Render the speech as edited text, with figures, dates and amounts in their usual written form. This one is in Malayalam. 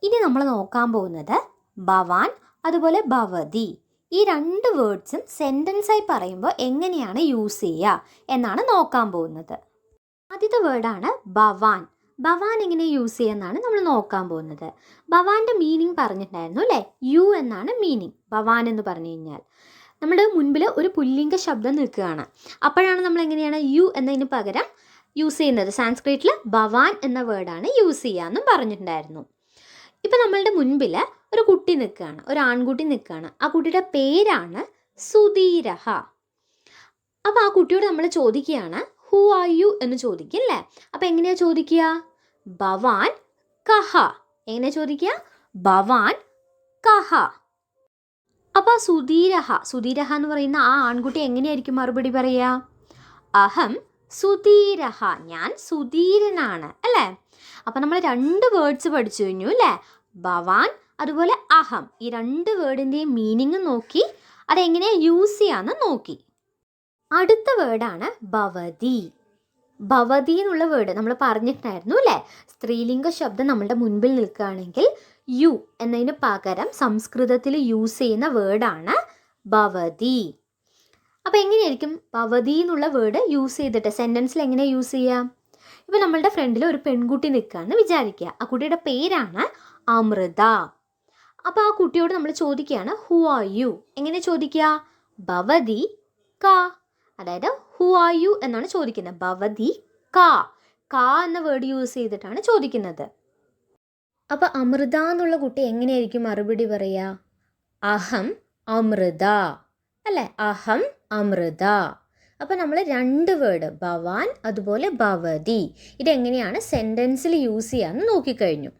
ഇനി നമ്മൾ നോക്കാൻ പോകുന്നത് ഭവാൻ അതുപോലെ ഭവതി. ഈ രണ്ട് വേർഡ്സും സെൻറ്റൻസായി പറയുമ്പോൾ എങ്ങനെയാണ് യൂസ് ചെയ്യുക എന്നാണ് നോക്കാൻ പോകുന്നത്. ആദ്യത്തെ വേർഡാണ് ഭവാൻ. ഭവാൻ എങ്ങനെ യൂസ് ചെയ്യുന്നതാണ് നമ്മൾ നോക്കാൻ പോകുന്നത്. ഭവാൻ്റെ മീനിങ് പറഞ്ഞിട്ടുണ്ടായിരുന്നു അല്ലേ? യു എന്നാണ് മീനിങ് ഭവാൻ എന്ന് പറഞ്ഞു കഴിഞ്ഞാൽ. നമ്മുടെ മുൻപിൽ ഒരു പുല്ലിംഗ ശബ്ദം നിൽക്കുകയാണ്. അപ്പോഴാണ് നമ്മൾ എങ്ങനെയാണ് യു എന്നതിന് പകരം യൂസ് ചെയ്യുന്നത്. സാൻസ്ക്രിറ്റിൽ ഭവാൻ എന്ന വേർഡാണ് യൂസ് ചെയ്യാമെന്നും പറഞ്ഞിട്ടുണ്ടായിരുന്നു. ഇപ്പം നമ്മളുടെ മുൻപിൽ ഒരു കുട്ടി നിൽക്കുകയാണ്, ഒരു ആൺകുട്ടി നിൽക്കുകയാണ്. ആ കുട്ടിയുടെ പേരാണ് സുധീരഹ. അപ്പോൾ ആ കുട്ടിയോട് നമ്മൾ ചോദിക്കുകയാണ് ഹു ആർ യു എന്ന് ചോദിക്കും അല്ലേ? അപ്പോൾ എങ്ങനെയാണ് ചോദിക്കുക? ഭവാൻ കഹ. എങ്ങനെ ചോദിക്കുക? ഭവാൻ കഹ. അപ്പോൾ സുധീരഹ എന്ന് പറയുന്ന ആ ആൺകുട്ടി എങ്ങനെയായിരിക്കും മറുപടി പറയുക? അഹം സുധീരഹ, ഞാൻ സുധീരനാണ് അല്ലേ? അപ്പം നമ്മൾ രണ്ട് വേർഡ്സ് പഠിച്ചു കഴിഞ്ഞു അല്ലേ? ഭവാൻ അതുപോലെ അഹം. ഈ രണ്ട് വേർഡിൻ്റെയും മീനിങ് നോക്കി അതെങ്ങനെയാണ് യൂസ് ചെയ്യാമെന്ന് നോക്കി. അടുത്ത വേർഡാണ് ഭവതി. ഭവതി എന്നുള്ള വേർഡ് നമ്മൾ പറഞ്ഞിട്ടുണ്ടായിരുന്നു അല്ലേ? സ്ത്രീലിംഗ ശബ്ദം നമ്മളുടെ മുൻപിൽ നിൽക്കുകയാണെങ്കിൽ യു എന്നതിന് പകരം സംസ്കൃതത്തിൽ യൂസ് ചെയ്യുന്ന വേർഡാണ് ഭവതി. അപ്പോൾ എങ്ങനെയായിരിക്കും ഭവതി എന്നുള്ള വേർഡ് യൂസ് ചെയ്തിട്ട് സെൻറ്റൻസിൽ എങ്ങനെ യൂസ് ചെയ്യാം? ഇപ്പോൾ നമ്മളുടെ ഫ്രണ്ടിൽ ഒരു പെൺകുട്ടി നിൽക്കുകയെന്ന് വിചാരിക്കുക. ആ കുട്ടിയുടെ പേരാണ് അമൃത. അപ്പോൾ ആ കുട്ടിയോട് നമ്മൾ ചോദിക്കുകയാണ് ഹു ആർ യു. എങ്ങനെ ചോദിക്കുക? ഭവതി ക. അതായത് ഹു ആർ യു എന്നാണ് ചോദിക്കുന്നത്. ഭവതി ക. ക എന്ന വേർഡ് യൂസ് ചെയ്തിട്ടാണ് ചോദിക്കുന്നത്. അപ്പോൾ അമൃത എന്നുള്ള കുട്ടി എങ്ങനെയായിരിക്കും മറുപടി പറയുക? അഹം അമൃത അല്ലേ? അഹം അമൃത. അപ്പോൾ നമ്മൾ രണ്ട് വേർഡ് ഭവാൻ അതുപോലെ ഭവതി ഇതെങ്ങനെയാണ് സെൻറ്റൻസിൽ യൂസ് ചെയ്യാമെന്ന് നോക്കിക്കഴിഞ്ഞു.